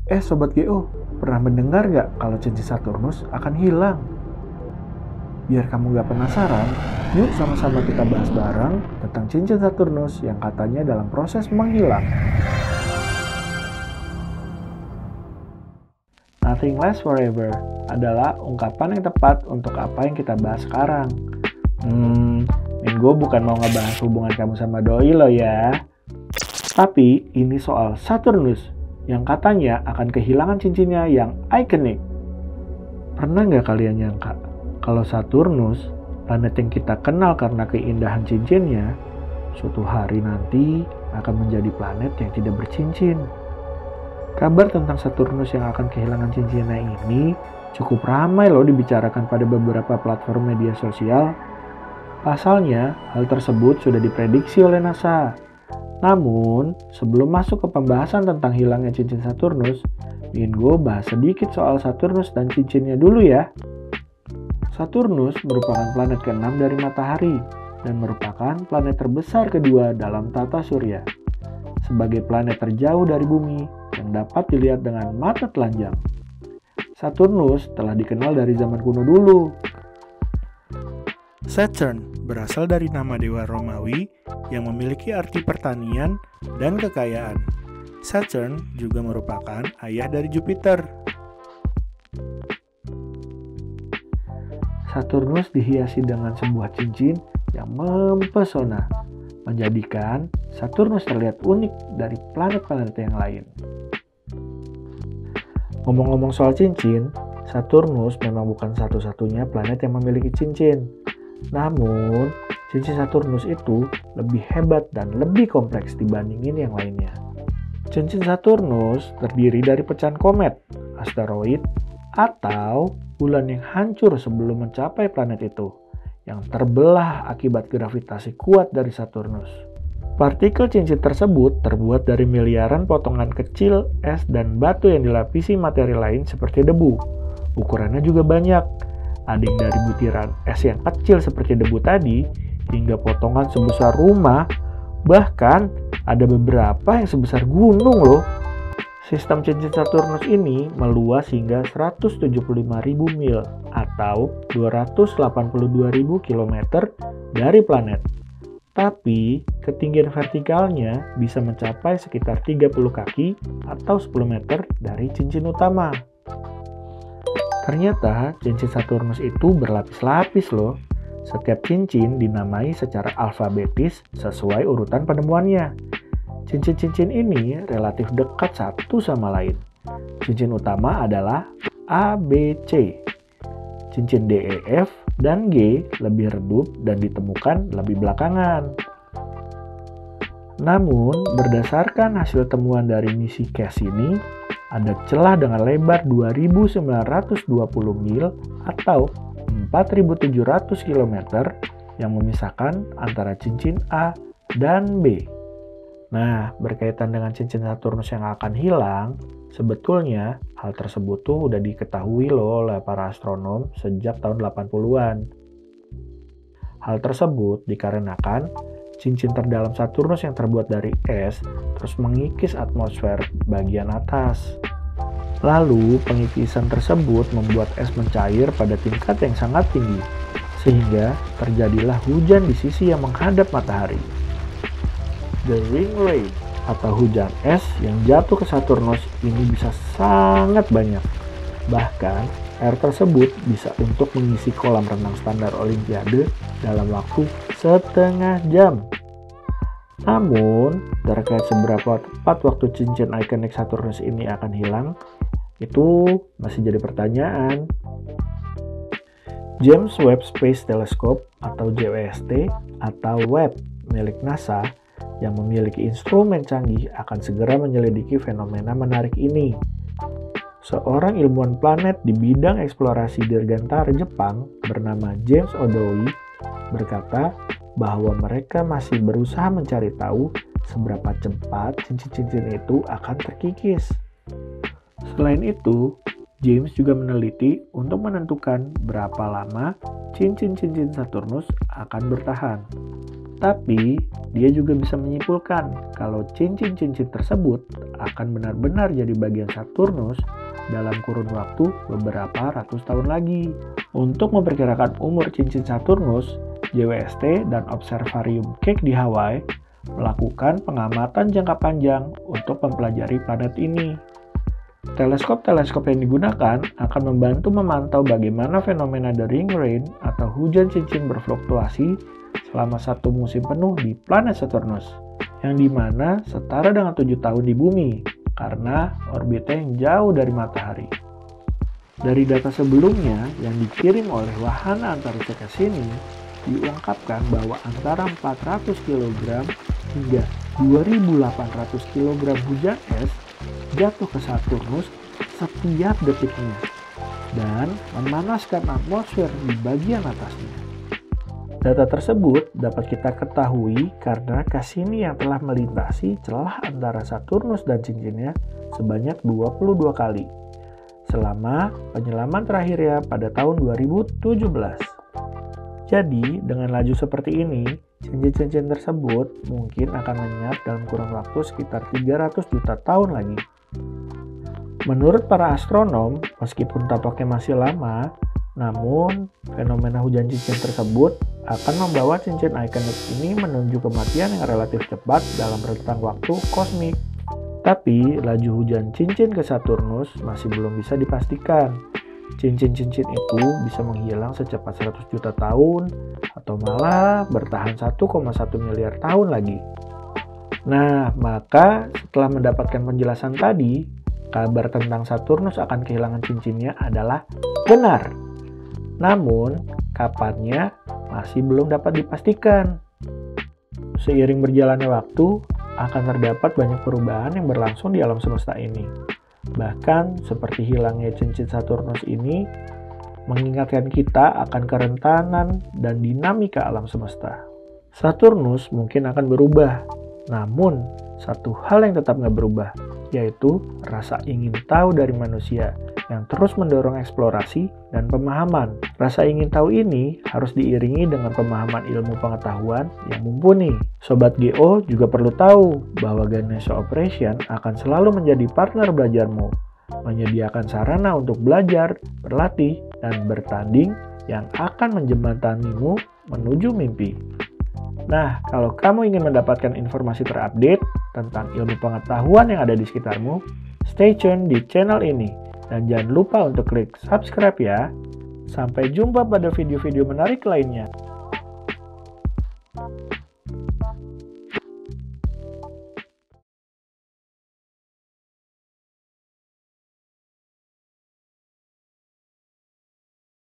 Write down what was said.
Sobat GO, pernah mendengar nggak kalau cincin Saturnus akan hilang? Biar kamu nggak penasaran, yuk sama-sama kita bahas bareng tentang cincin Saturnus yang katanya dalam proses menghilang. Nothing lasts forever adalah ungkapan yang tepat untuk apa yang kita bahas sekarang. Gue bukan mau ngebahas hubungan kamu sama doi lo ya. Tapi ini soal Saturnus yang katanya akan kehilangan cincinnya yang ikonik. Pernah nggak kalian nyangka kalau Saturnus, planet yang kita kenal karena keindahan cincinnya, suatu hari nanti akan menjadi planet yang tidak bercincin? Kabar tentang Saturnus yang akan kehilangan cincinnya ini cukup ramai loh dibicarakan pada beberapa platform media sosial. Pasalnya, hal tersebut sudah diprediksi oleh NASA. Namun, sebelum masuk ke pembahasan tentang hilangnya cincin Saturnus, ingin gue bahas sedikit soal Saturnus dan cincinnya dulu ya. Saturnus merupakan planet ke-6 dari Matahari dan merupakan planet terbesar kedua dalam tata surya. Sebagai planet terjauh dari bumi yang dapat dilihat dengan mata telanjang. Saturnus telah dikenal dari zaman kuno dulu. Saturn berasal dari nama dewa Romawi yang memiliki arti pertanian dan kekayaan. Saturn juga merupakan ayah dari Jupiter. Saturnus dihiasi dengan sebuah cincin yang mempesona, menjadikan Saturnus terlihat unik dari planet-planet yang lain. Ngomong-ngomong soal cincin, Saturnus memang bukan satu-satunya planet yang memiliki cincin. Namun, cincin Saturnus itu lebih hebat dan lebih kompleks dibandingin yang lainnya. Cincin Saturnus terdiri dari pecahan komet, asteroid, atau bulan yang hancur sebelum mencapai planet itu, yang terbelah akibat gravitasi kuat dari Saturnus. Partikel cincin tersebut terbuat dari miliaran potongan kecil es dan batu yang dilapisi materi lain seperti debu. Ukurannya juga banyak. Ada yang dari butiran es yang kecil seperti debu tadi, hingga potongan sebesar rumah, bahkan ada beberapa yang sebesar gunung loh. Sistem cincin Saturnus ini meluas hingga 175.000 mil atau 282.000 km dari planet. Tapi ketinggian vertikalnya bisa mencapai sekitar 30 kaki atau 10 meter dari cincin utama. Ternyata cincin Saturnus itu berlapis-lapis loh. Setiap cincin dinamai secara alfabetis sesuai urutan penemuannya. Cincin-cincin ini relatif dekat satu sama lain. Cincin utama adalah A, B, C. Cincin D, E, F, dan G lebih redup dan ditemukan lebih belakangan. Namun, berdasarkan hasil temuan dari misi CASS ini, ada celah dengan lebar 2.920 mil atau 4.700 km yang memisahkan antara cincin A dan B. Nah, berkaitan dengan cincin Saturnus yang akan hilang, sebetulnya hal tersebut tuh udah diketahui loh oleh para astronom sejak tahun 80-an. Hal tersebut dikarenakan cincin terdalam Saturnus yang terbuat dari es terus mengikis atmosfer bagian atas. Lalu, pengikisan tersebut membuat es mencair pada tingkat yang sangat tinggi, sehingga terjadilah hujan di sisi yang menghadap matahari. The ring rain atau hujan es yang jatuh ke Saturnus ini bisa sangat banyak. Bahkan, air tersebut bisa untuk mengisi kolam renang standar Olimpiade dalam waktu setengah jam. Namun, terkait seberapa tepat waktu cincin ikonik Saturnus ini akan hilang, itu masih jadi pertanyaan. James Webb Space Telescope atau JWST atau Webb milik NASA yang memiliki instrumen canggih akan segera menyelidiki fenomena menarik ini. Seorang ilmuwan planet di bidang eksplorasi dirgantara Jepang bernama James Odoi berkata bahwa mereka masih berusaha mencari tahu seberapa cepat cincin-cincin itu akan terkikis. Selain itu, James juga meneliti untuk menentukan berapa lama cincin-cincin Saturnus akan bertahan. Tapi, dia juga bisa menyimpulkan kalau cincin-cincin tersebut akan benar-benar jadi bagian Saturnus dalam kurun waktu beberapa ratus tahun lagi. Untuk memperkirakan umur cincin Saturnus, JWST dan Observarium Keck di Hawaii melakukan pengamatan jangka panjang untuk mempelajari planet ini. Teleskop-teleskop yang digunakan akan membantu memantau bagaimana fenomena the ring rain atau hujan cincin berfluktuasi selama satu musim penuh di planet Saturnus, yang dimana setara dengan 7 tahun di bumi, karena orbitnya yang jauh dari matahari. Dari data sebelumnya yang dikirim oleh wahana antariksa Cassini, diungkapkan bahwa antara 400 kg hingga 2.800 kg hujan es jatuh ke Saturnus setiap detiknya dan memanaskan atmosfer di bagian atasnya. Data tersebut dapat kita ketahui karena Cassini yang telah melintasi celah antara Saturnus dan cincinnya sebanyak 22 kali selama penyelaman terakhirnya pada tahun 2017. Jadi, dengan laju seperti ini, cincin-cincin tersebut mungkin akan lenyap dalam kurun waktu sekitar 300 juta tahun lagi. Menurut para astronom, meskipun tampaknya masih lama, namun fenomena hujan cincin tersebut akan membawa cincin ikonik ini menuju kematian yang relatif cepat dalam rentang waktu kosmik. Tapi, laju hujan cincin ke Saturnus masih belum bisa dipastikan. Cincin-cincin itu bisa menghilang secepat 100 juta tahun atau malah bertahan 1,1 miliar tahun lagi. Nah, maka setelah mendapatkan penjelasan tadi, kabar tentang Saturnus akan kehilangan cincinnya adalah benar. Namun, kapannya masih belum dapat dipastikan. Seiring berjalannya waktu, akan terdapat banyak perubahan yang berlangsung di alam semesta ini. Bahkan, seperti hilangnya cincin Saturnus ini, mengingatkan kita akan kerentanan dan dinamika alam semesta. Saturnus mungkin akan berubah, namun satu hal yang tetap nggak berubah, yaitu rasa ingin tahu dari manusia yang terus mendorong eksplorasi dan pemahaman. Rasa ingin tahu ini harus diiringi dengan pemahaman ilmu pengetahuan yang mumpuni. Sobat GO juga perlu tahu bahwa Ganesha Operation akan selalu menjadi partner belajarmu, menyediakan sarana untuk belajar, berlatih, dan bertanding yang akan menjembatanimu menuju mimpi. Nah, kalau kamu ingin mendapatkan informasi terupdate tentang ilmu pengetahuan yang ada di sekitarmu, stay tune di channel ini. Dan jangan lupa untuk klik subscribe ya. Sampai jumpa pada video-video menarik lainnya.